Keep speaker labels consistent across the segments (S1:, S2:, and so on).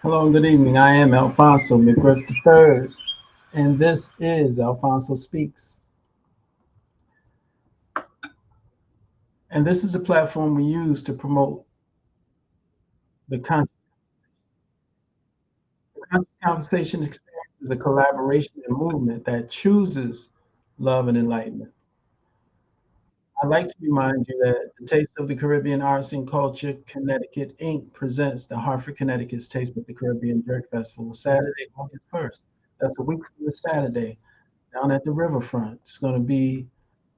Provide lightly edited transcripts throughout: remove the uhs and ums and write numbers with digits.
S1: Hello and good evening. I am Alphonso McGriff III, and this is Alphonso Speaks. And this is a platform we use to promote the conscious conversation experience is a collaboration and movement that chooses love and enlightenment. I'd like to remind you that the Taste of the Caribbean Arts and Culture Connecticut Inc. presents the Hartford, Connecticut's Taste of the Caribbean Jerk Festival Saturday, August 1st. That's a week from this Saturday down at the riverfront. It's going to be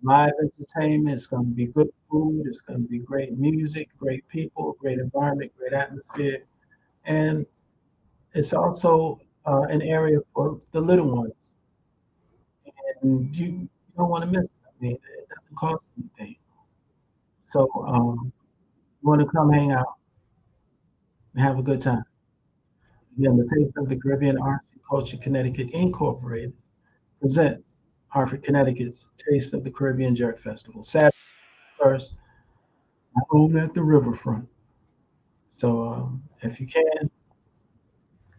S1: live entertainment. It's going to be good food. It's going to be great music, great people, great environment, great atmosphere. And it's also an area for the little ones. And you don't want to miss it. I mean, it doesn't cost anything. So you want to come hang out and have a good time. Again, the Taste of the Caribbean Arts and Culture Connecticut Incorporated presents Hartford, Connecticut's Taste of the Caribbean Jerk Festival. Saturday first, home at the riverfront. So if you can,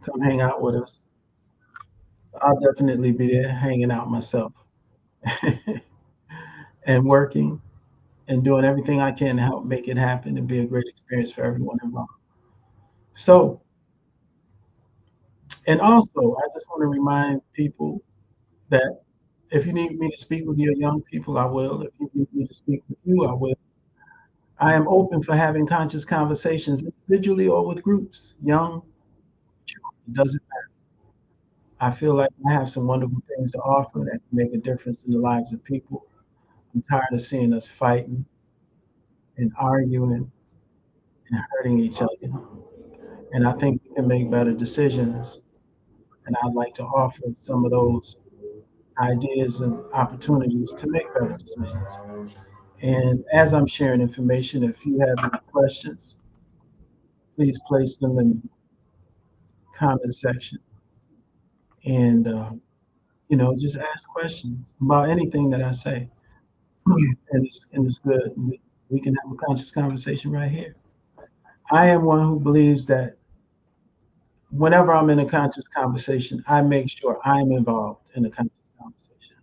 S1: come hang out with us. I'll definitely be there hanging out myself and working and doing everything I can to help make it happen and be a great experience for everyone involved. So, and also, I just want to remind people that if you need me to speak with your young people, I will. If you need me to speak with you, I will. I am open for having conscious conversations individually or with groups, young, children, it doesn't matter. I feel like I have some wonderful things to offer that can make a difference in the lives of people. I'm tired of seeing us fighting and arguing and hurting each other. And I think we can make better decisions. And I'd like to offer some of those ideas and opportunities to make better decisions. And as I'm sharing information, if you have any questions, please place them in the comment section. And, just ask questions about anything that I say. And it's good. We can have a conscious conversation right here. I am one who believes that whenever I'm in a conscious conversation, I make sure I'm involved in the conscious conversation.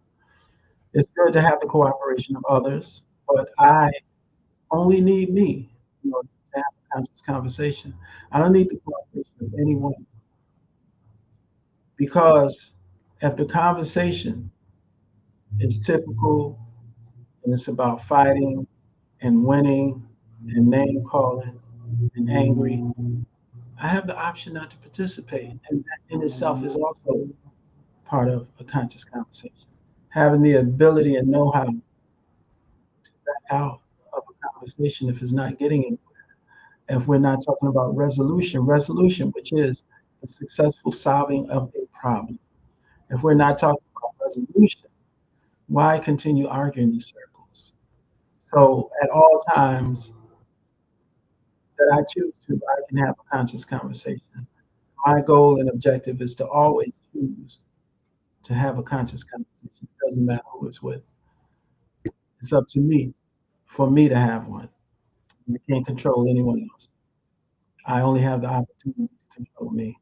S1: It's good to have the cooperation of others, but I only need me, to have a conscious conversation. I don't need the cooperation of anyone because if the conversation is typical and it's about fighting and winning and name calling and angry, I have the option not to participate. And that in itself is also part of a conscious conversation. Having the ability and know how to back out of a conversation if it's not getting anywhere. If we're not talking about resolution, which is the successful solving of a problem. If we're not talking about resolution, why continue arguing in circles? So at all times that I choose to, I can have a conscious conversation. My goal and objective is to always choose to have a conscious conversation. It doesn't matter who it's with. It's up to me for me to have one. I can't control anyone else. I only have the opportunity to control me.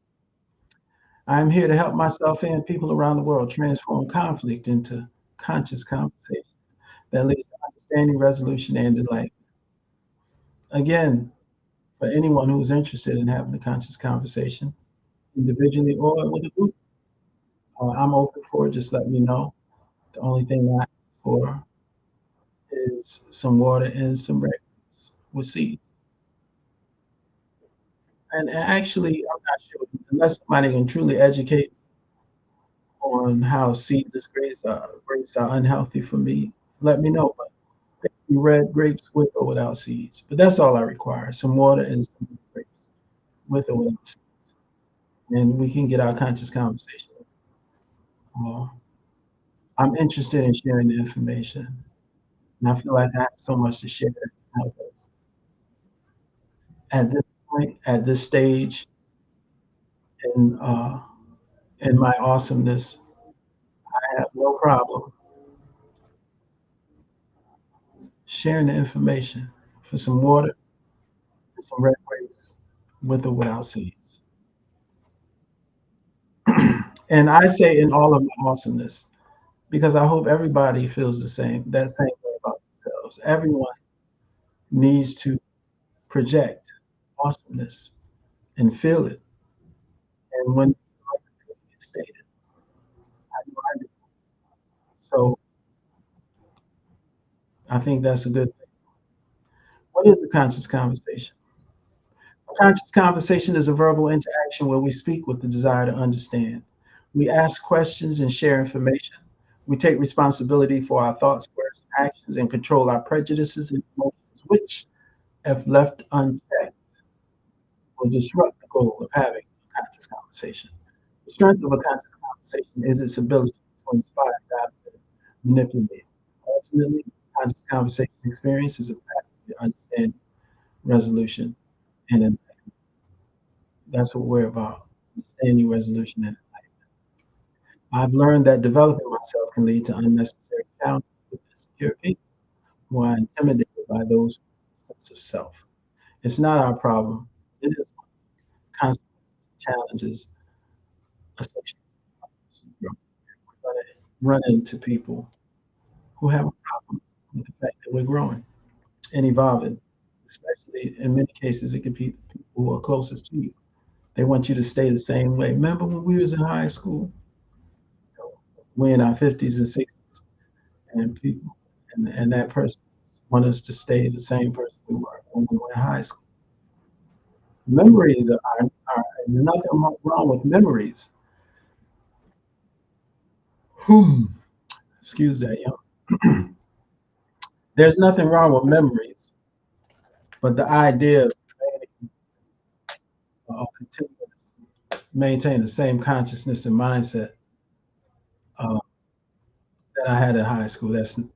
S1: I'm here to help myself and people around the world transform conflict into conscious conversation that leads to understanding, resolution, and delight. Again, for anyone who's interested in having a conscious conversation, individually or with a group, I'm open for it. Just let me know. The only thing I ask for is some water and some red grapes with seeds. And actually, I'm not sure unless somebody can truly educate. on how seedless grapes are unhealthy for me, let me know. But red grapes with or without seeds. But that's all I require: some water and some grapes with or without seeds, and we can get our conscious conversation. Uh, I'm interested in sharing the information, and I feel like I have so much to share. At this point, at this stage, in in my awesomeness, I have no problem sharing the information for some water and some red grapes with or without seeds. And I say in all of my awesomeness because I hope everybody feels that same way about themselves. Everyone needs to project awesomeness and feel it. And when it's stated, I know I do. So I think that's a good thing. What is the conscious conversation? A conscious conversation is a verbal interaction where we speak with the desire to understand. We ask questions and share information. We take responsibility for our thoughts, words, and actions, and control our prejudices and emotions, which, if left unchecked, will disrupt the goal of having a conscious conversation. The strength of a conscious conversation is its ability to inspire rather than manipulate. Ultimately, conscious conversation experience is a path to understanding, resolution, and that's what we're about. Understanding, resolution, and I've learned that developing myself can lead to unnecessary challenges with insecure people who are intimidated by those sense of self. It's not our problem. It is consequences and challenges associated with growth. We're going to run into people who have a problem with the fact that we're growing and evolving. Especially in many cases, it could be the people who are closest to you. They want you to stay the same way. Remember when we was in high school? We in our 50s and 60s, and people and that person want us to stay the same person we were when we were in high school. Memories there's nothing wrong with memories. Excuse that, young. There's nothing wrong with memories, but the idea of continuing to maintain the same consciousness and mindset uh, that I had in high school, that's not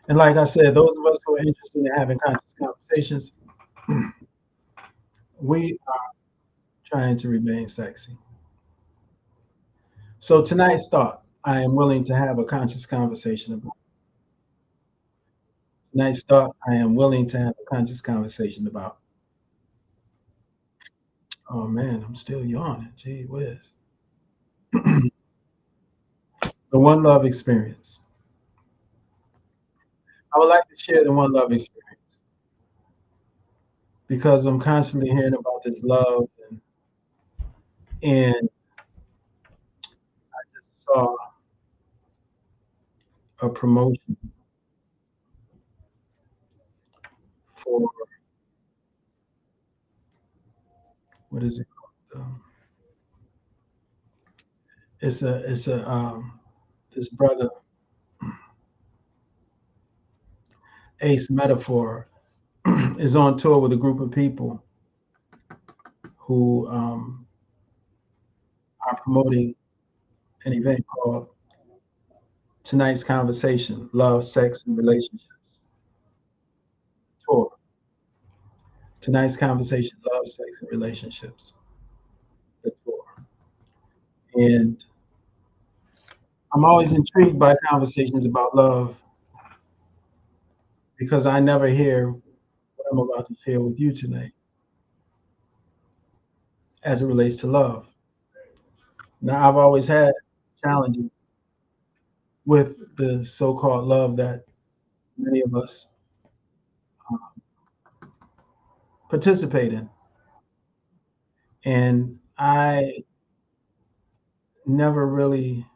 S1: and like I said, those of us who are interested in having conscious conversations, we are trying to remain sexy. So tonight's thought, I am willing to have a conscious conversation about. Tonight's thought, I am willing to have a conscious conversation about. Oh man, I'm still yawning. Gee whiz. The one love experience. I would like to share the one love experience because I'm constantly hearing about this love, and I just saw a promotion for what is it called? It's a this brother Ace Metaphor is on tour with a group of people who are promoting an event called Tonight's Conversation: Love, Sex, and Relationships Tour. Tonight's Conversation: Love, Sex, and Relationships, the tour. And I'm always intrigued by conversations about love because I never hear what I'm about to share with you tonight as it relates to love. Now, I've always had challenges with the so-called love that many of us participate in. And I never really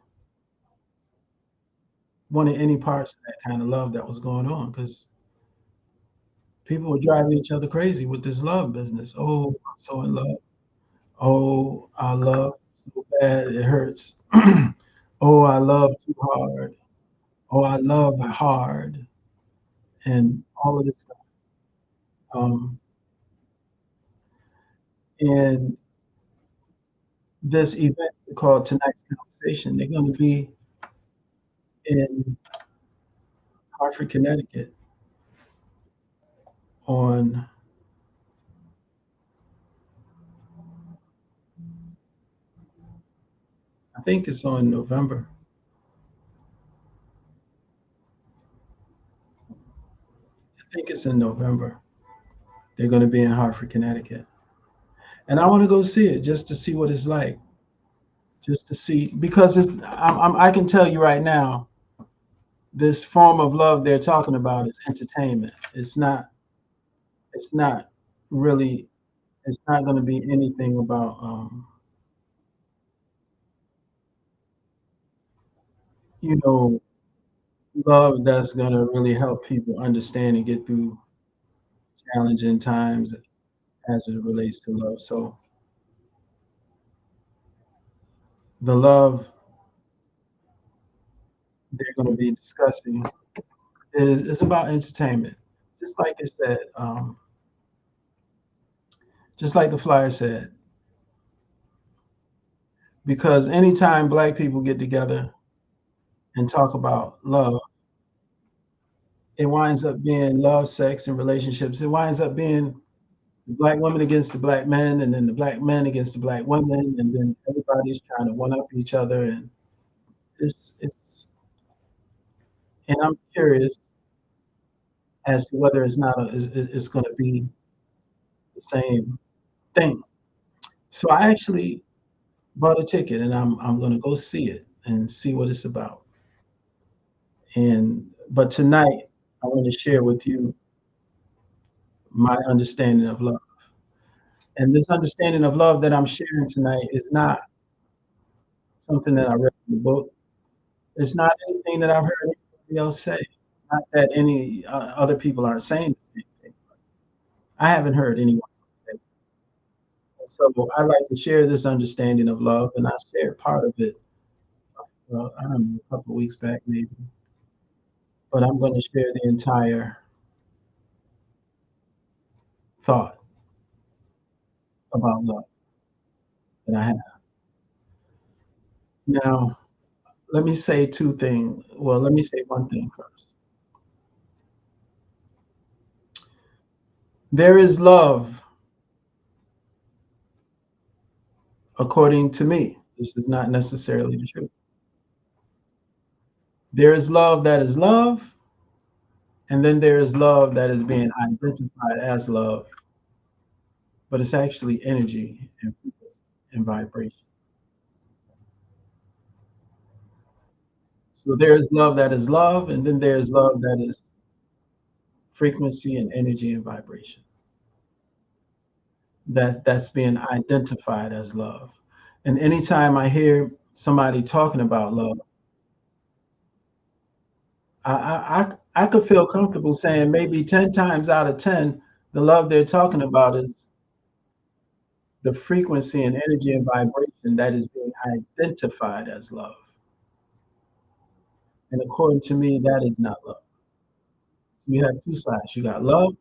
S1: wanted any parts of that kind of love that was going on because People were driving each other crazy with this love business. Oh, I'm so in love. Oh, I love so bad it hurts. Oh, I love too hard. Oh, I love hard, and all of this stuff. Um, and this event called Tonight's Conversation, they're going to be in Hartford, Connecticut on, I think it's on November. I think it's in November. They're going to be in Hartford, Connecticut. And I want to go see it just to see what it's like, just to see, because I can tell you right now, this form of love they're talking about is entertainment. It's not really, it's not going to be anything about, you know, love that's going to really help people understand and get through challenging times as it relates to love. So the love they're going to be discussing is about entertainment, just like it said, just like the flyer said. Because anytime Black people get together and talk about love, it winds up being love, sex, and relationships. It winds up being the Black women against the Black men, and then the Black men against the Black women, and then everybody's trying to one up each other. And it's and I'm curious as to whether it's not it's going to be the same thing. So I actually bought a ticket, and I'm going to go see it and see what it's about. And but tonight I want to share with you my understanding of love. And this understanding of love that I'm sharing tonight is not something that I read in the book. It's not anything that I've heard anybody else say. Not that any other people are saying the same thing. I haven't heard anyone else say it. So I like to share this understanding of love, and I shared part of it. Well, I don't know, a couple of weeks back maybe, but I'm going to share the entire thought about love that I have. Now, let me say two things. Well, let me say one thing first. There is love according to me. This is not necessarily the truth. There is love that is love, and then there is love that is being identified as love, but it's actually energy and frequency and vibration. So there is love that is love, and then there is love that is frequency and energy and vibration. That's being identified as love. And anytime I hear somebody talking about love, I could feel comfortable saying maybe 10 times out of 10, the love they're talking about is the frequency and energy and vibration that is being identified as love. And according to me, that is not love. You have two sides. You got love,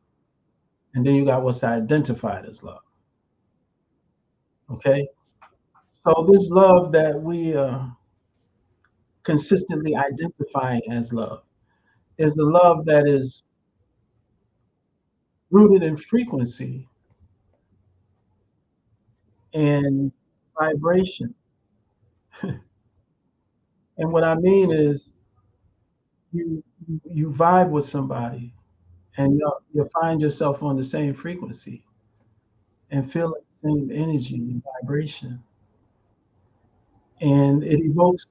S1: and then you got what's identified as love. Okay? So this love that we consistently identifying as love is a love that is rooted in frequency and vibration. And what I mean is you vibe with somebody and you find yourself on the same frequency and feel the same energy and vibration. And it evokes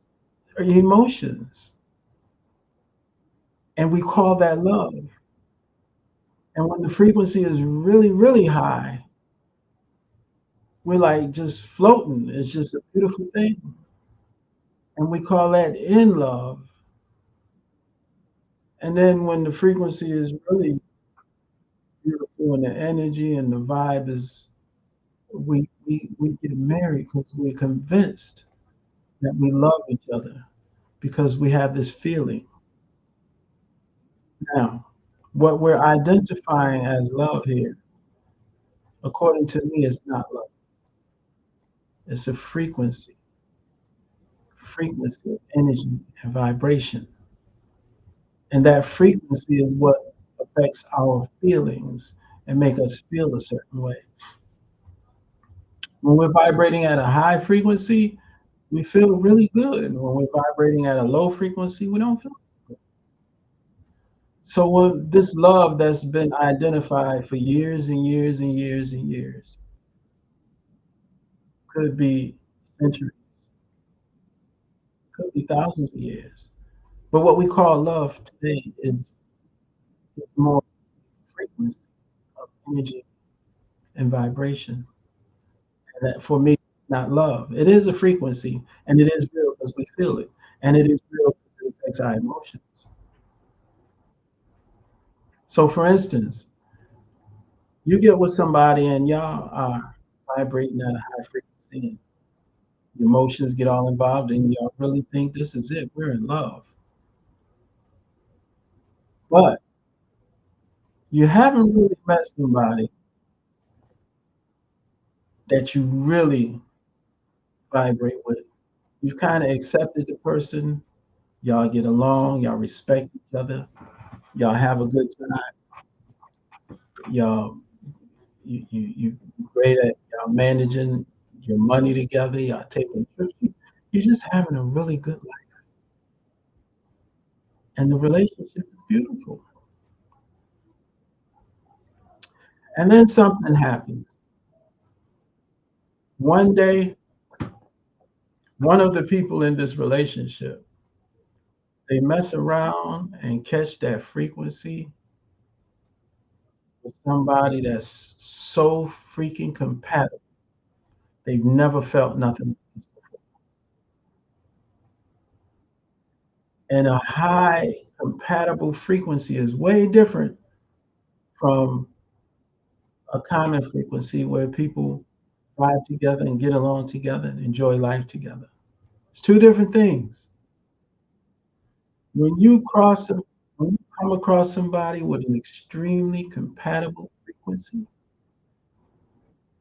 S1: emotions. And we call that love. And when the frequency is really, really high, we're like just floating. It's just a beautiful thing. And we call that in love. And then when the frequency is really beautiful, and the energy and the vibe is we get married because we're convinced that we love each other because we have this feeling. Now, what we're identifying as love here, according to me, is not love. It's a frequency of energy and vibration. And that frequency is what affects our feelings and make us feel a certain way. When we're vibrating at a high frequency, we feel really good. And when we're vibrating at a low frequency, we don't feel so good. So when this love that's been identified for years and years and years and years, could be centuries, could be thousands of years. But what we call love today is more frequency of energy and vibration. And that for me, it's not love. It is a frequency, and it is real because we feel it, and it is real because it affects our emotions. So, for instance, you get with somebody and y'all are vibrating at a high frequency, and your emotions get all involved, and y'all really think this is it. We're in love, but you haven't really met somebody that you really vibrate with. You kind of accepted the person, y'all get along, y'all respect each other, y'all have a good time, y'all you great at y'all managing your money together, y'all taking trips. You're just having a really good life, and the relationship is beautiful. And then something happens. One day, one of the people in this relationship, they mess around and catch that frequency with somebody that's so freaking compatible. They've never felt nothing like this before. And a high compatible frequency is way different from a common frequency where people vibe together and get along together and enjoy life together. It's two different things. When you cross, when you come across somebody with an extremely compatible frequency,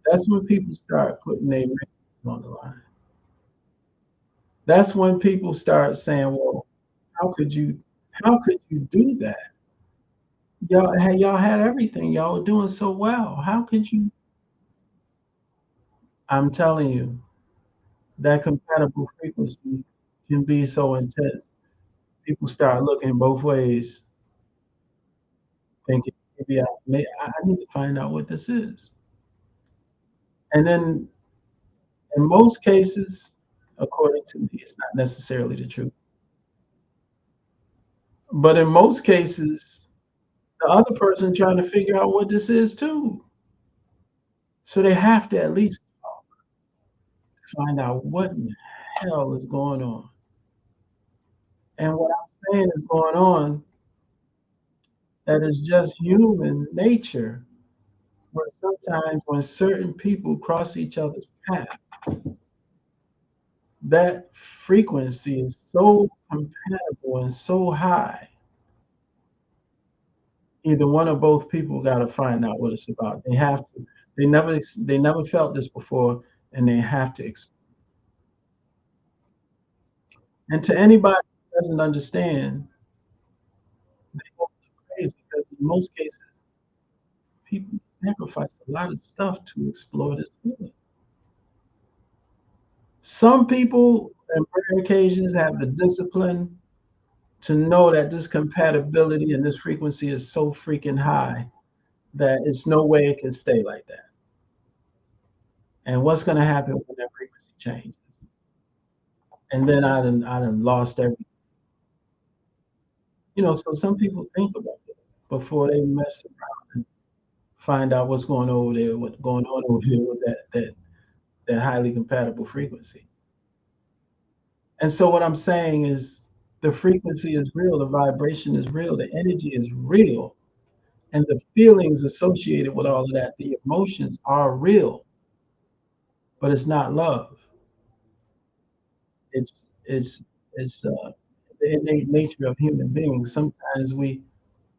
S1: that's when people start putting their names on the line. That's when people start saying, "Well, how could you, how could you do that? Y'all had everything. Y'all were doing so well. How could you?" I'm telling you, that compatible frequency can be so intense. People start looking both ways, thinking maybe I need to find out what this is. And then in most cases, according to me, it's not necessarily the truth. But in most cases, the other person trying to figure out what this is too. So they have to at least find out what in the hell is going on. And what I'm saying is going on, that is just human nature, where sometimes when certain people cross each other's path, that frequency is so compatible and so high, either one or both people got to find out what it's about. They have to. They never felt this before, and they have to. And to anybody who doesn't understand, they go crazy because in most cases, people sacrifice a lot of stuff to explore this feeling. Some people, on rare occasions, have the discipline to know that this compatibility and this frequency is so freaking high that it's no way it can stay like that. And what's going to happen when that frequency changes? And then I done lost every, so some people think about it before they mess around and find out what's going over there, what's going on over here with that highly compatible frequency. And so what I'm saying is the frequency is real, the vibration is real, the energy is real. And the feelings associated with all of that, the emotions are real, but it's not love. It's the innate nature of human beings. Sometimes we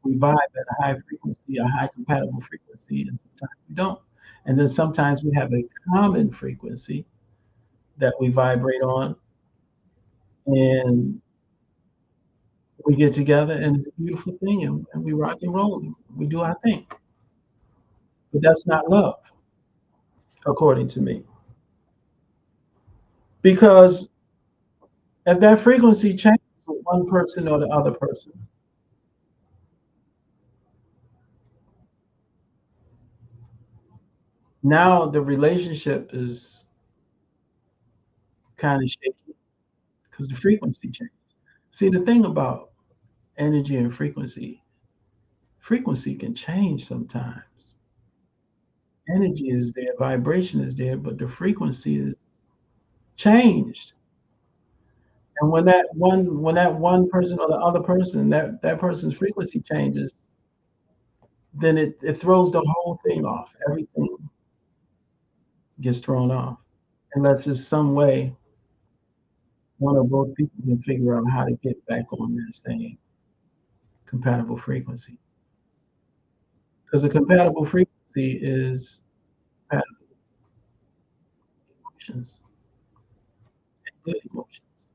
S1: vibe at a high frequency, a high compatible frequency, and sometimes we don't. And then sometimes we have a common frequency that we vibrate on, and we get together, and it's a beautiful thing, and we rock and roll. We do our thing. But that's not love, according to me. Because if that frequency changes with one person or the other person, now the relationship is kind of shaky because the frequency changes. See, the thing about energy and frequency can change sometimes. Energy is there, vibration is there, but the frequency is changed. And when that one person or the other person, that person's frequency changes, then it throws the whole thing off. Everything gets thrown off. Unless there's some way one or both people can figure out how to get back on that same compatible frequency. Because a compatible frequency is compatible emotions, good emotions.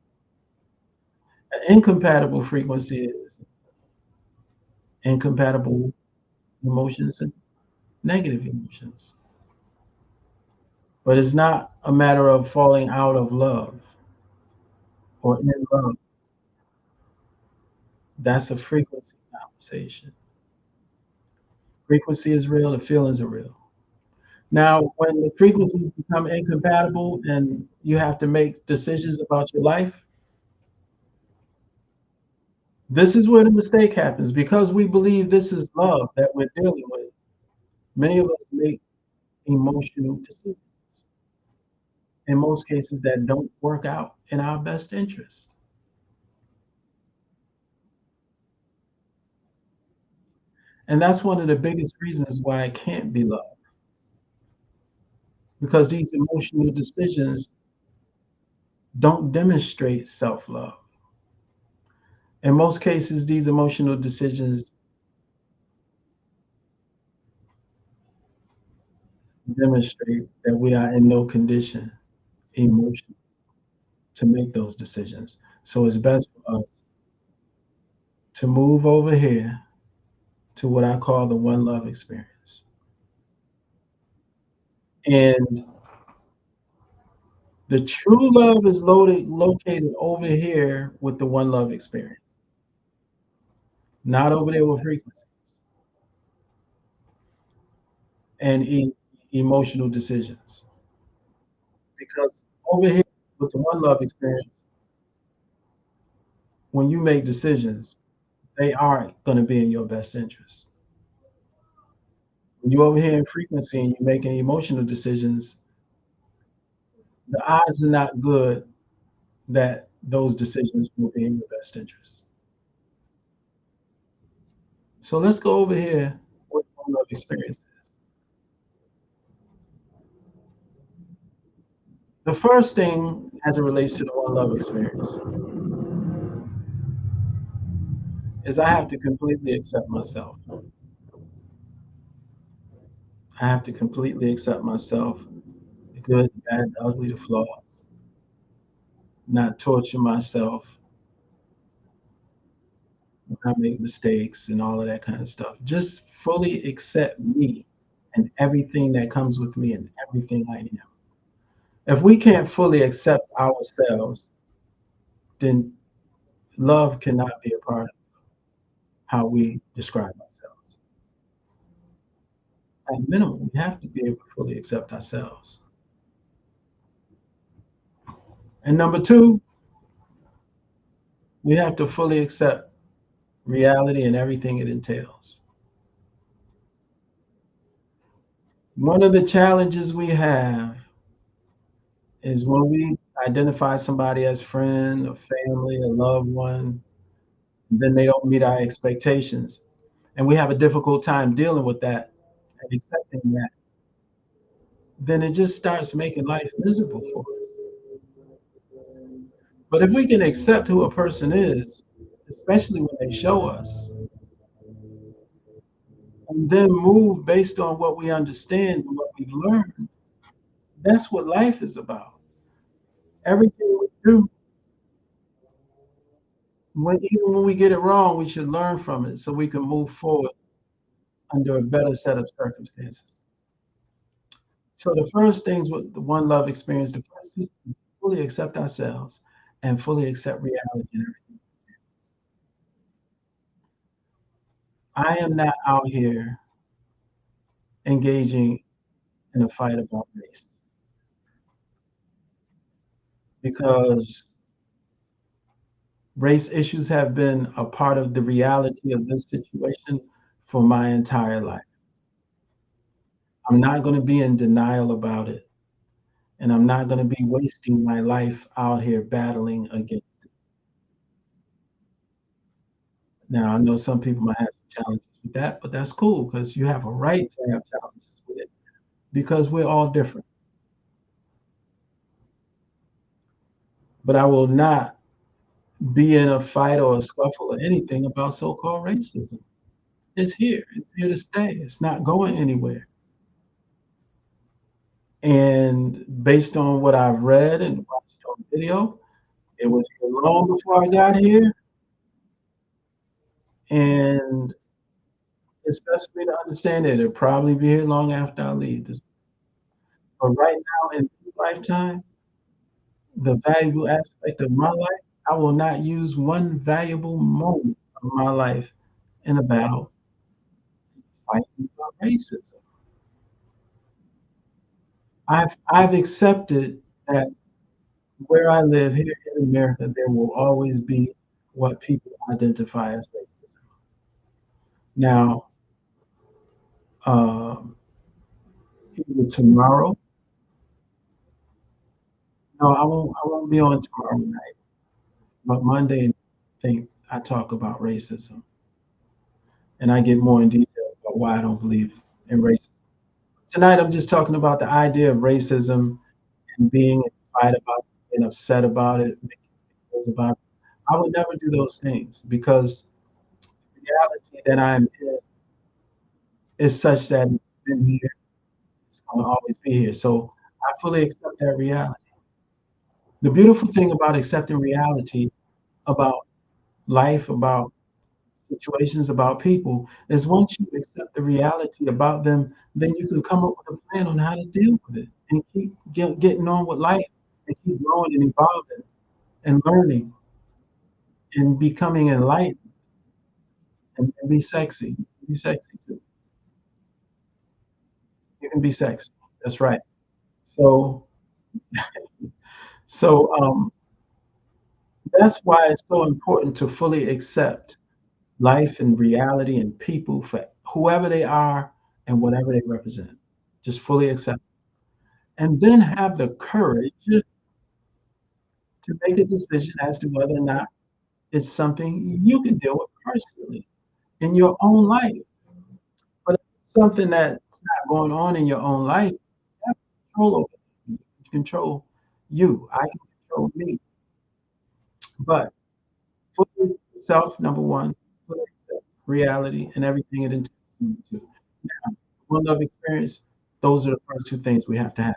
S1: An incompatible frequency is incompatible emotions and negative emotions. But it's not a matter of falling out of love or in love. That's a frequency conversation. Frequency is real, the feelings are real. Now, when the frequencies become incompatible and you have to make decisions about your life, this is where the mistake happens because we believe this is love that we're dealing with. Many of us make emotional decisions in most cases that don't work out in our best interest. And that's one of the biggest reasons why it can't be love because these emotional decisions don't demonstrate self love. In most cases, these emotional decisions demonstrate that we are in no condition emotionally to make those decisions. So it's best for us to move over here to what I call the one love experience. And the true love is located over here with the one love experience, not over there with frequency and emotional decisions. Because over here with the one love experience, when you make decisions, they are going to be in your best interest. When you're over here in frequency and you're making emotional decisions, the odds are not good that those decisions will be in your best interest. So let's go over here with one love experiences. The first thing as it relates to the one love experience is I have to completely accept myself. I have to completely accept myself, the good, the bad, the ugly, the flaws, not torture myself when I make mistakes and all of that kind of stuff. Just fully accept me and everything that comes with me and everything I am. If we can't fully accept ourselves, then love cannot be a part of how we describe ourselves. At minimum, we have to be able to fully accept ourselves. And number two, we have to fully accept reality and everything it entails. One of the challenges we have is when we identify somebody as friend or family, a loved one, then they don't meet our expectations. and we have a difficult time dealing with that and accepting that, then it just starts making life miserable for us. But if we can accept who a person is, especially when they show us, and then move based on what we understand and what we've learned, that's what life is about. Everything we do, even when we get it wrong, we should learn from it so we can move forward under a better set of circumstances. So the first things with the one love experience, the first two things, fully accept ourselves and fully accept reality and everything. I am not out here engaging in a fight about race because race issues have been a part of the reality of this situation for my entire life. I'm not going to be in denial about it, and I'm not going to be wasting my life out here battling against it. Now, I know some people might have some challenges with that, but that's cool because you have a right to have challenges with it because we're all different. But I will not be in a fight or a scuffle or anything about so-called racism. It's here. It's here to stay. It's not going anywhere. And based on what I've read and watched on video, it was here long before I got here, and it's best for me to understand that it'll probably be here long after I leave this. But right now in this lifetime, the valuable aspect of my life, I will not use one valuable moment of my life in a battle fighting about racism. I've accepted that where I live here in America, there will always be what people identify as racism. Now, um, either tomorrow, no, I won't be on tomorrow night, but Monday, I think I talk about racism, and I get more in detail about why I don't believe in racism. Tonight, I'm just talking about the idea of racism and being in a fight about it, being upset about it, making videos about it. I would never do those things because the reality that I'm in is such that it's been here, it's going to always be here. So I fully accept that reality. The beautiful thing about accepting reality about life, about situations, about people, is once you accept the reality about them, then you can come up with a plan on how to deal with it and keep getting on with life and keep growing and evolving and learning and becoming enlightened and be sexy. Be sexy too. You can be sexy. That's right. So, so that's why it's so important to fully accept life and reality and people for whoever they are and whatever they represent. Just fully accept. And then have the courage to make a decision as to whether or not it's something you can deal with personally in your own life. But if it's something that's not going on in your own life, you have control over it. You can control you. I can control me. But fully self, number one, fully accept reality and everything it entails. Number two. Now, one love experience, those are the first two things we have to have.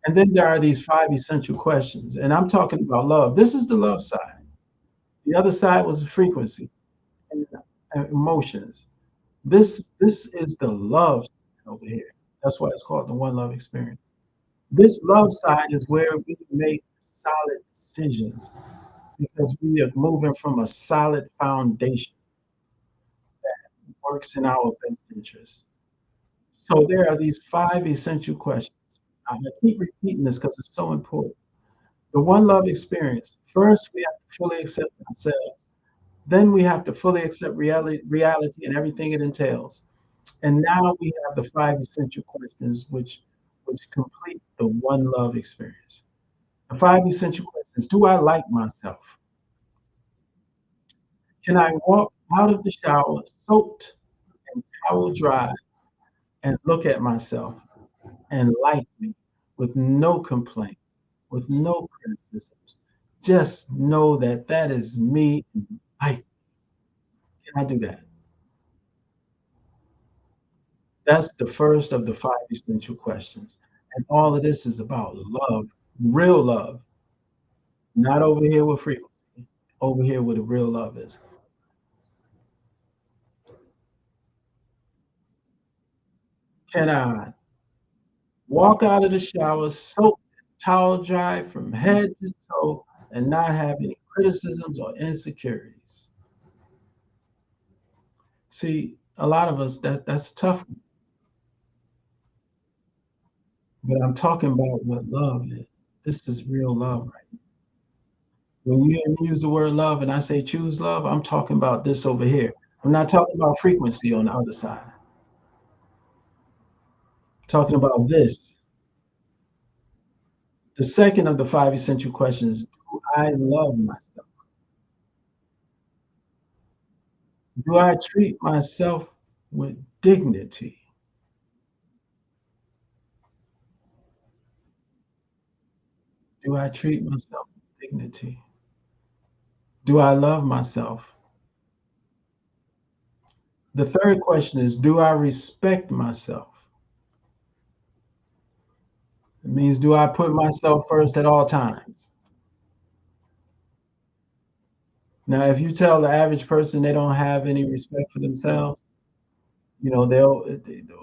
S1: And then there are these five essential questions. And I'm talking about love. This is the love side. The other side was the frequency and emotions. This is the love over here. That's why it's called the one love experience. This love side is where we make solid decisions because we are moving from a solid foundation that works in our best interest. So there are these five essential questions. I keep repeating this because it's so important. The one love experience. First, we have to fully accept ourselves. Then we have to fully accept reality and everything it entails. And now we have the five essential questions which complete the one love experience. The five essential questions. Do I like myself? Can I walk out of the shower, soaked and towel dry, and look at myself and like me with no complaints, with no criticisms. Just know that that is me. I can I do that? That's the first of the five essential questions. And all of this is about love, real love, not over here with frequency, over here where the real love is. Can I walk out of the shower, soaked, towel dry from head to toe, and not have any criticisms or insecurities? See, a lot of us that's tough, but I'm talking about what love is. This is real love, right? When you hear me use the word love and I say choose love, I'm talking about this over here. I'm not talking about frequency on the other side. I'm talking about this. The second of the five essential questions, do I love myself? Do I treat myself with dignity? Do I treat myself with dignity? Do I love myself? The third question is, do I respect myself? It means, do I put myself first at all times? Now, if you tell the average person they don't have any respect for themselves, you know,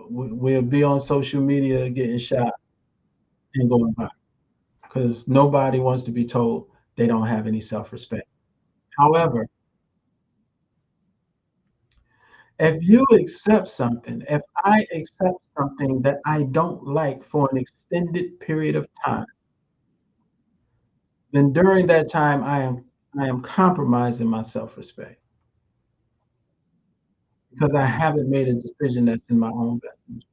S1: we'll be on social media getting shot and going by because nobody wants to be told they don't have any self-respect. However, if you accept something, if I accept something that I don't like for an extended period of time, then during that time I am compromising my self-respect because I haven't made a decision that's in my own best interest.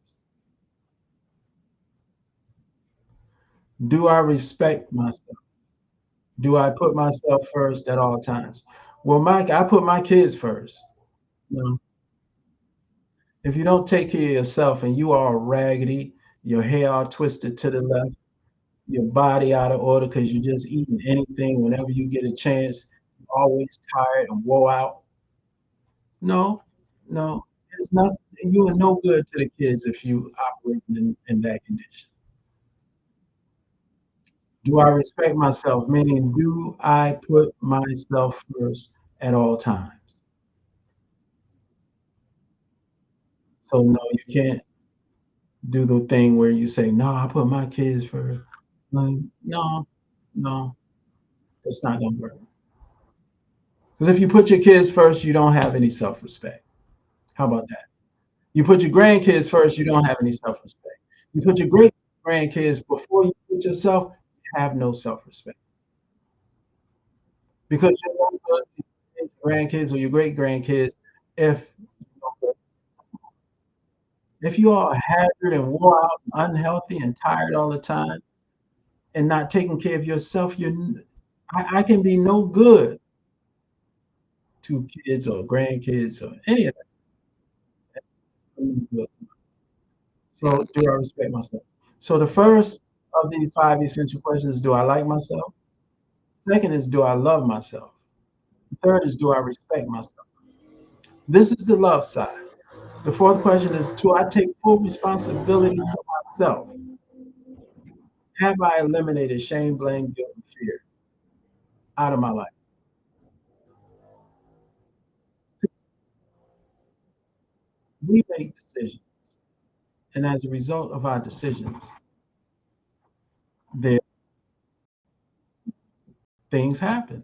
S1: Do I respect myself? Do I put myself first at all times? Well, Mike, I put my kids first. No. If you don't take care of yourself and you are raggedy, your hair all twisted to the left, your body out of order because you're just eating anything whenever you get a chance, always tired and wore out. No, no, it's not. You are no good to the kids if you operate in that condition. Do I respect myself? Meaning, do I put myself first at all times? So no, you can't do the thing where you say, "No, I put my kids first." No, no, it's not gonna work. Because if you put your kids first, you don't have any self-respect. How about that? You put your grandkids first, you don't have any self-respect. You put your great grandkids before you put yourself, you have no self-respect. Because you're no good to your grandkids or your great grandkids if if you are haggard and wore out, unhealthy and tired all the time and not taking care of yourself, I can be no good to kids or grandkids or any of that. So do I respect myself? So the first of the five essential questions, do I like myself? Second is, do I love myself? Third is, do I respect myself? This is the love side. The fourth question is, do I take full responsibility for myself? Have I eliminated shame, blame, guilt, and fear out of my life? See, we make decisions, and as a result of our decisions, there things happen.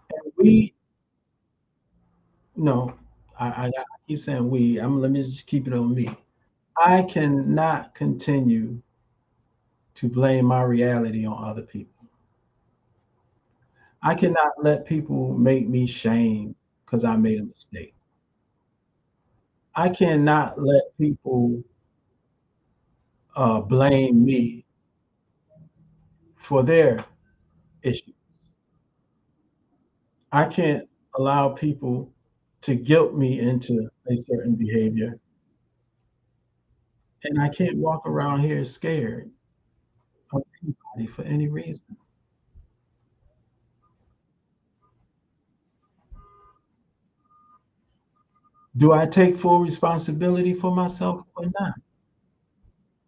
S1: And we no, I keep saying we. Let me just keep it on me. I cannot continue to blame my reality on other people. I cannot let people make me shame because I made a mistake. I cannot let people blame me for their issues. I can't allow people to guilt me into a certain behavior, and I can't walk around here scared of anybody for any reason. Do I take full responsibility for myself or not?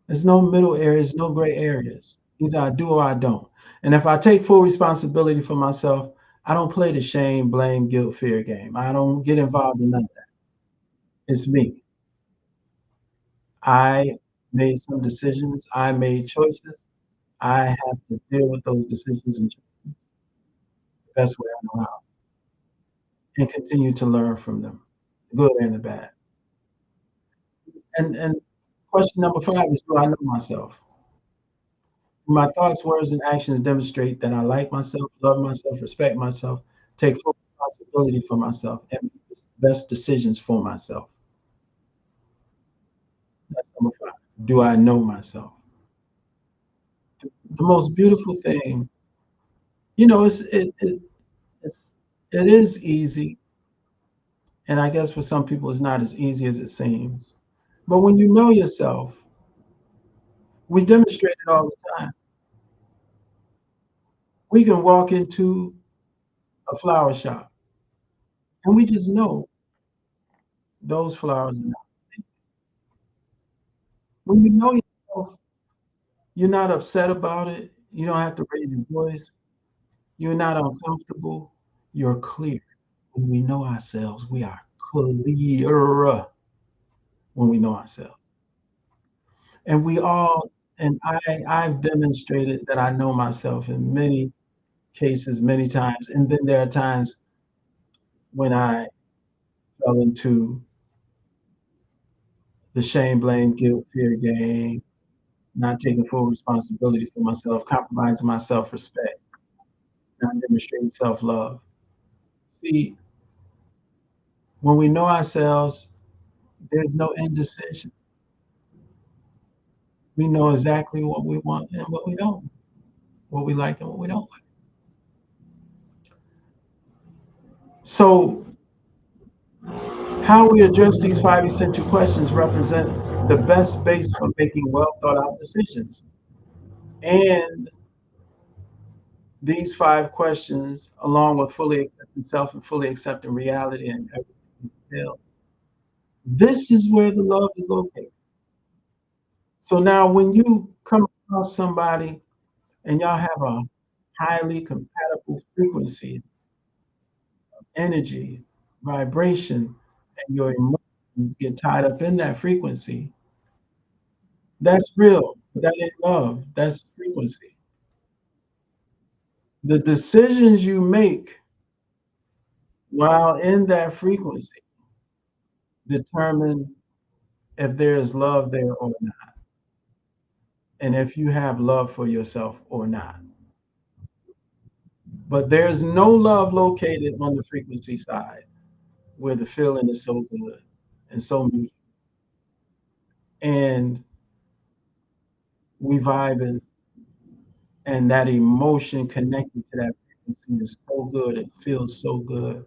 S1: There's no middle areas, no gray areas. Either I do or I don't. And if I take full responsibility for myself, I don't play the shame, blame, guilt, fear game. I don't get involved in none of that. It's me. I made some decisions. I made choices. I have to deal with those decisions and choices the best way I know how and continue to learn from them, the good and the bad. And question number 5 is, do I know myself? My thoughts, words, and actions demonstrate that I like myself, love myself, respect myself, take full responsibility for myself, and make the best decisions for myself. That's number 5. Do I know myself? The most beautiful thing, it's it is easy, and I guess for some people it's not as easy as it seems. But when you know yourself, we demonstrate it all the time. We can walk into a flower shop and we just know those flowers are not. When you know yourself, you're not upset about it. You don't have to raise your voice. You're not uncomfortable. You're clear. When we know ourselves, we are clear when we know ourselves. And we all, and I've demonstrated that I know myself in many cases, many times. And then there are times when I fell into the shame, blame, guilt, fear game, not taking full responsibility for myself, compromising my self respect, not demonstrating self love. See, when we know ourselves, there's no indecision. We know exactly what we want and what we don't, what we like and what we don't like. So, how we address these 5 essential questions represent the best base for making well thought out decisions. And these 5 questions, along with fully accepting self and fully accepting reality and everything entails, this is where the love is located. So now when you come across somebody and y'all have a highly compatible frequency, energy, vibration, and your emotions get tied up in that frequency, that's real. That ain't love. That's frequency. The decisions you make while in that frequency determine if there is love there or not, and if you have love for yourself or not. But there's no love located on the frequency side where the feeling is so good and so mutual. And we vibing, and that emotion connected to that frequency is so good. It feels so good.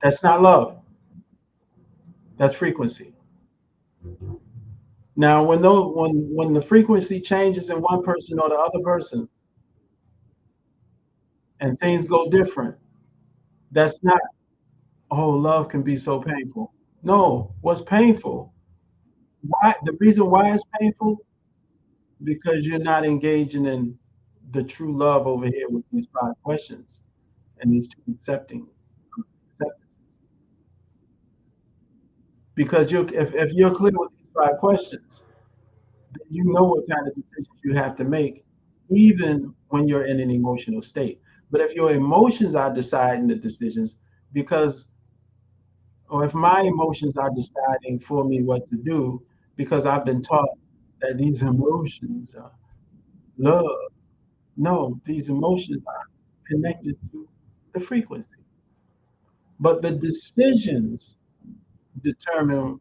S1: That's not love. That's frequency. Now, when the frequency changes in one person or the other person, and things go different, that's not, oh, love can be so painful. No, what's painful? Why? The reason why it's painful, because you're not engaging in the true love over here with these 5 questions and these 2 acceptances. Because if you're clear with these 5 questions, then you know what kind of decisions you have to make, even when you're in an emotional state. But if your emotions are deciding the decisions, because, or if my emotions are deciding for me what to do, because I've been taught that these emotions are love. No, these emotions are connected to the frequency. But the decisions determine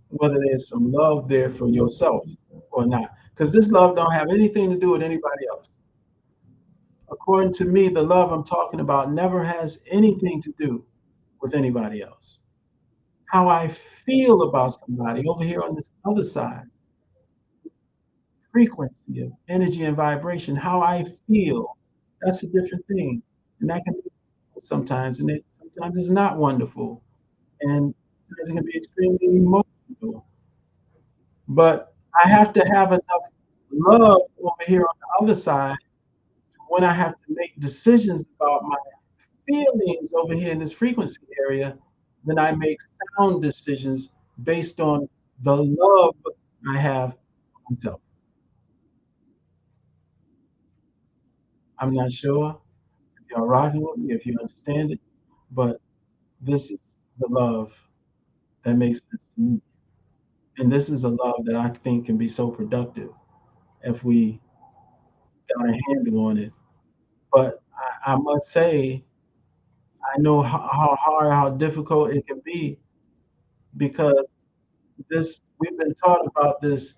S1: whether there's some love there for yourself or not. Because this love don't have anything to do with anybody else. according to me, the love I'm talking about never has anything to do with anybody else. How I feel about somebody over here on this other side, frequency of energy and vibration, how I feel, that's a different thing. And that can be sometimes, and sometimes it's not wonderful. And sometimes it can be extremely emotional. But I have to have enough love over here on the other side when I have to make decisions about my feelings over here in this frequency area, then I make sound decisions based on the love I have for myself. I'm not sure if you're rocking with me, if you understand it, but this is the love that makes sense to me. And this is a love that I think can be so productive if we got a handle on it. But I must say, I know how hard, how difficult it can be because this we've been taught about this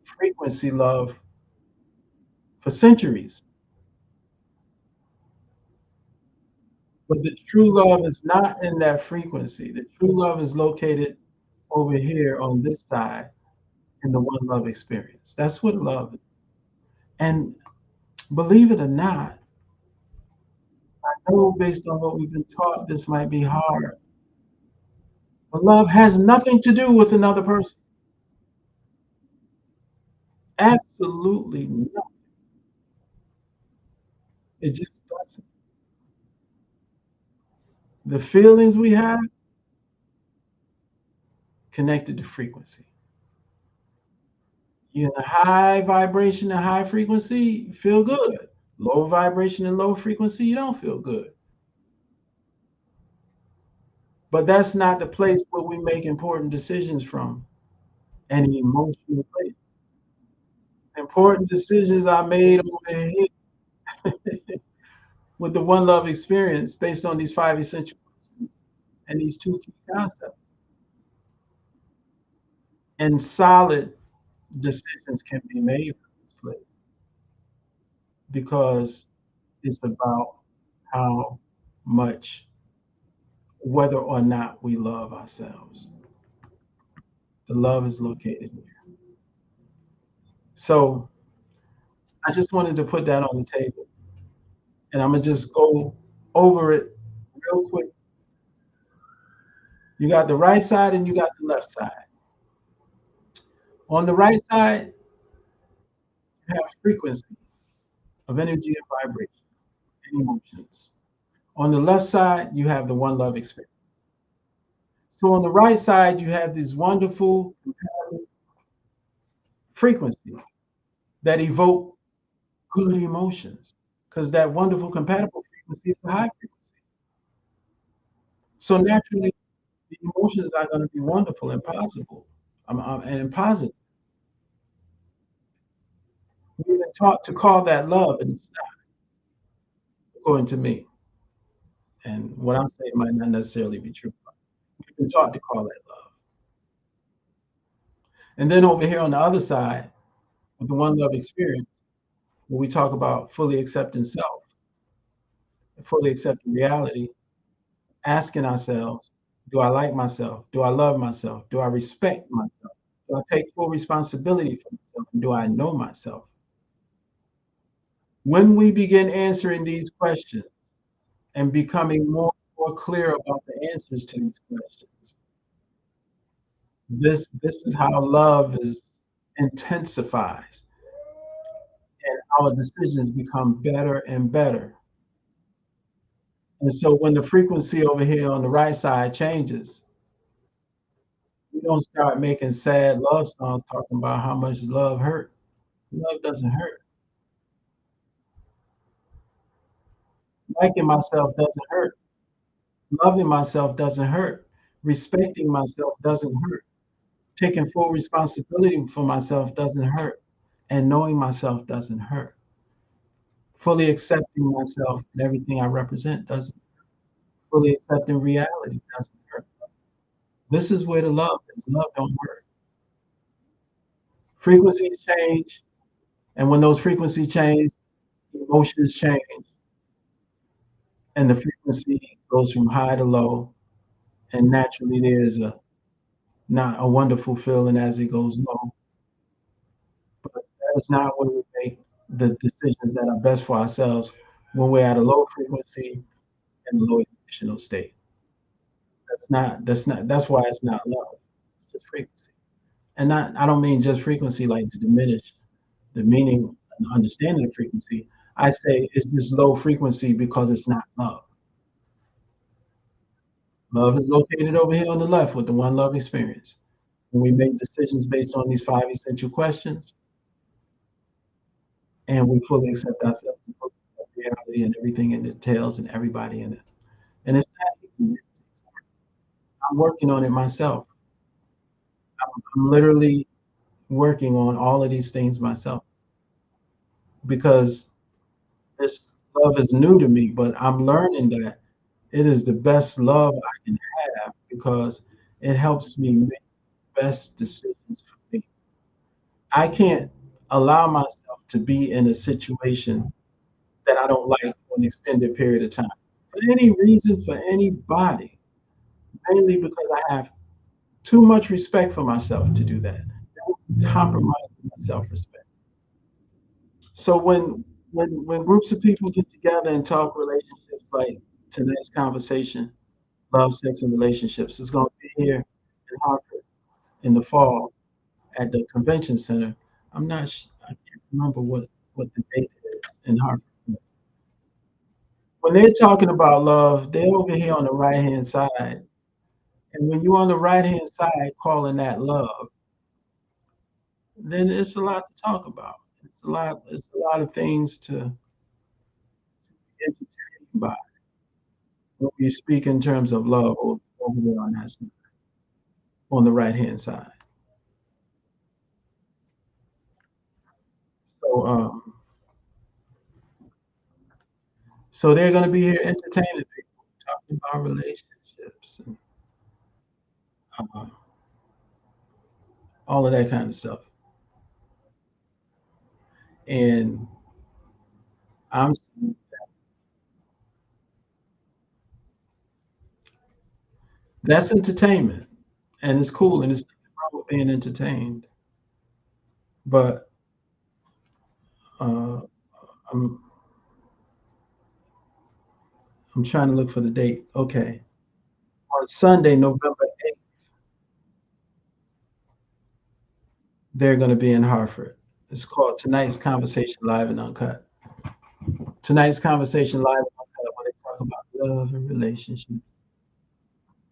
S1: frequency love for centuries. But the true love is not in that frequency. The true love is located over here on this side in the one love experience. That's what love is. And believe it or not, I know based on what we've been taught, this might be hard. But love has nothing to do with another person. Absolutely nothing. It just doesn't. The feelings we have connected to frequency. You're in a high vibration and high frequency, you feel good. Low vibration and low frequency, you don't feel good. But that's not the place where we make important decisions from. Any emotional place. Important decisions are made over here with the one love experience based on these five essential questions and these two key concepts. And solid decisions can be made from this place because it's about how much, whether or not we love ourselves. The love is located here. So I just wanted to put that on the table. And I'm going to just go over it real quick. You got the right side and you got the left side. On the right side, you have frequency of energy and vibration and emotions. On the left side, you have the one love experience. So on the right side, you have this wonderful frequency that evoke good emotions because that wonderful compatible frequency is the high frequency. So naturally, the emotions are going to be wonderful and possible and positive. We've been taught to call that love, and it's not, according to me. And what I'm saying might not necessarily be true. We've been taught to call that love. And then over here on the other side, with the one love experience, where we talk about fully accepting self, fully accepting reality, asking ourselves, do I like myself? Do I love myself? Do I respect myself? Do I take full responsibility for myself? And do I know myself? When we begin answering these questions and becoming more clear about the answers to these questions, this is how love is intensifies and our decisions become better and better. And so when the frequency over here on the right side changes, we don't start making sad love songs talking about how much love hurt. Love doesn't hurt. Liking myself doesn't hurt. Loving myself doesn't hurt. Respecting myself doesn't hurt. Taking full responsibility for myself doesn't hurt. And knowing myself doesn't hurt. Fully accepting myself and everything I represent doesn't. Fully accepting reality doesn't hurt. This is where the love is. Love don't hurt. Frequencies change, and when those frequencies change, emotions change. and the frequency goes from high to low, and naturally there's a not a wonderful feeling as it goes low, but that is not when we make the decisions that are best for ourselves when we're at a low frequency and low emotional state. That's why it's not love, it's just frequency. And not I don't mean just frequency like to diminish the meaning and understanding of frequency. I say it's just low frequency because it's not love. Love is located over here on the left with the one love experience. When we make decisions based on these five essential questions and we fully accept ourselves and fully accept reality and everything it entails and everybody in it. And it's not easy. I'm working on it myself. I'm literally working on all of these things myself because this love is new to me, but I'm learning that it is the best love I can have because it helps me make best decisions for me. I can't allow myself to be in a situation that I don't like for an extended period of time. For any reason, for anybody, mainly because I have too much respect for myself to do that. That would compromise my self-respect. So when groups of people get together and talk relationships like tonight's conversation, love, sex, and relationships, is going to be here in Hartford in the fall at the convention center. I can't remember what the date is in Hartford. When they're talking about love, they're over here on the right hand side. And when you're on the right hand side calling that love, then it's a lot to talk about. It's a lot of things to be entertained by when we speak in terms of love over there on that side, on the right hand side. So so they're gonna be here entertaining people, talking about relationships and uh, all of that kind of stuff. And I'm that's entertainment and it's cool and it's nothing wrong with being entertained. But uh, I'm I'm trying to look for the date. Okay. On Sunday, November 8th, they're going to be in Hartford. It's called Tonight's Conversation Live and Uncut. Tonight's Conversation Live and Uncut, when they talk about love and relationships,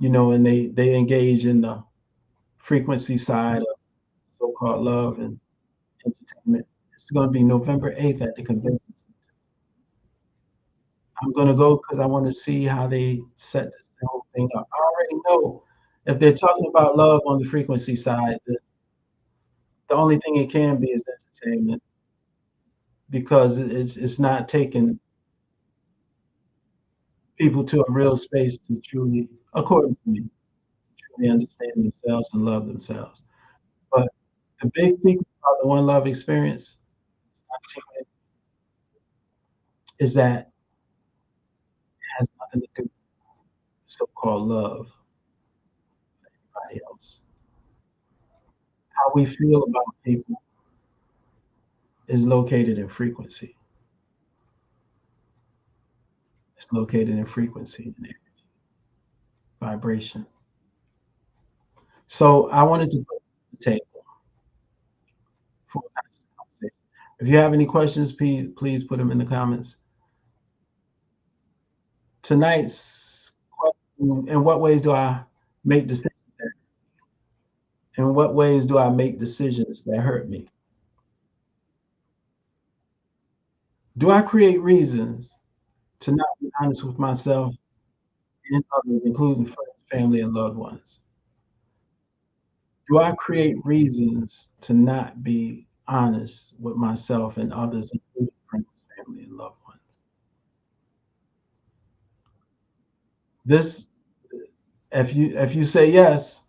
S1: and they engage in the frequency side of so-called love and entertainment. It's going to be November 8th at the convention center. I'm going to go because I want to see how they set this whole thing up. I already know if they're talking about love on the frequency side, the only thing it can be is entertainment because it's not taking people to a real space to truly, according to me, truly understand themselves and love themselves. But the big secret about the one love experience is that it has nothing to do with so-called love, anybody else. How we feel about people is located in frequency. It's located in frequency and vibration. So I wanted to put the table for a conscious conversation. If you have any questions, please put them in the comments. Tonight's question, in what ways do I make decisions? In what ways do I make decisions that hurt me? Do I create reasons to not be honest with myself and others, including friends, family, and loved ones? Do I create reasons to not be honest with myself and others, including friends, family, and loved ones? This, if you say yes,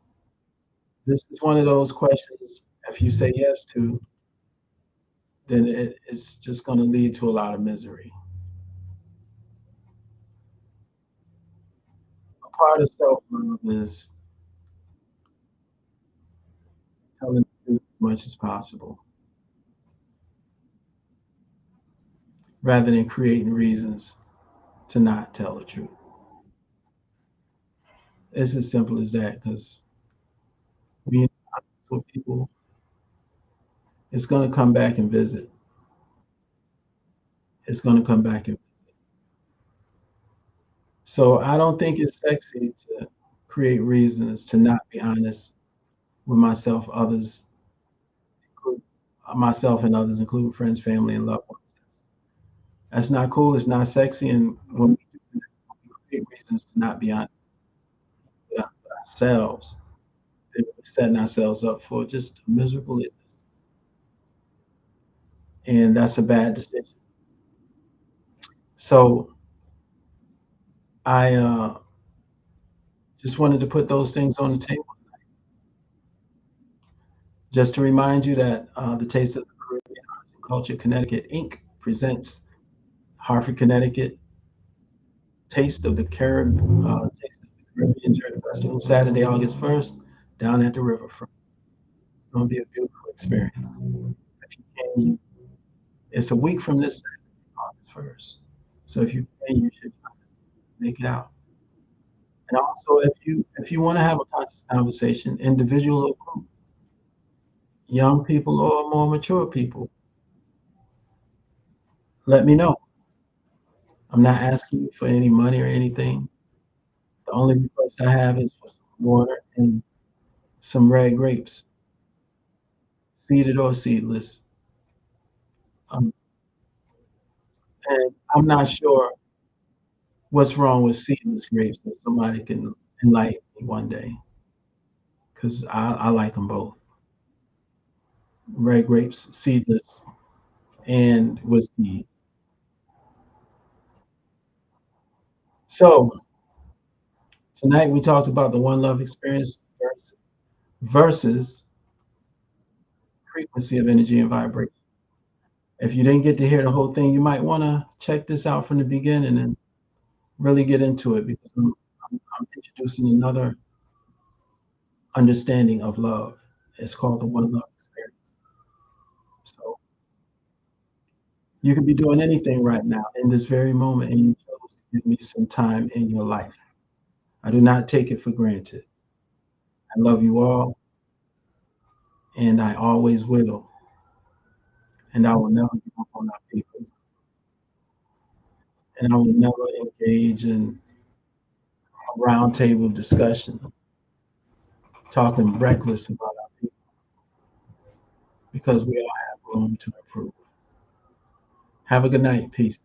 S1: this is one of those questions. If you say yes to, then it's just going to lead to a lot of misery. part of self-love is telling the truth as much as possible, rather than creating reasons to not tell the truth. It's as simple as that, because being honest with people, it's going to come back and visit. It's going to come back and visit. So I don't think it's sexy to create reasons to not be honest with myself, others, include myself and others, including friends, family, and loved ones. That's not cool. It's not sexy. And when we do that, we create reasons to not be honest with ourselves, and we're setting ourselves up for just a miserable existence. And that's a bad decision. So I just wanted to put those things on the table, just to remind you that the Taste of the Caribbean Arts and Culture Connecticut Inc. presents Hartford, Connecticut Taste of the Caribbean Journey Festival, Saturday, August 1st, down at the riverfront. It's going to be a beautiful experience. If you can, it's a week from this Saturday, August 1st. So if you can, you should make it out. And also, if you want to have a conscious conversation, individual or group, young people or more mature people, let me know. I'm not asking you for any money or anything. The only request I have is for some water and some red grapes, seeded or seedless. Um, and I'm not sure what's wrong with seedless grapes. If somebody can enlighten me one day, because I like them both. Red grapes, seedless, and with seeds. So tonight we talked about the one love experience versus frequency of energy and vibration. If you didn't get to hear the whole thing, you might want to check this out from the beginning and really get into it, because I'm introducing another understanding of love. It's called the one love experience. So you could be doing anything right now in this very moment, and you chose to give me some time in your life. I do not take it for granted. I love you all, and I always will, and I will never give up on our people, and I will never engage in a roundtable discussion talking reckless about our people, because we all have room to improve. Have a good night. Peace.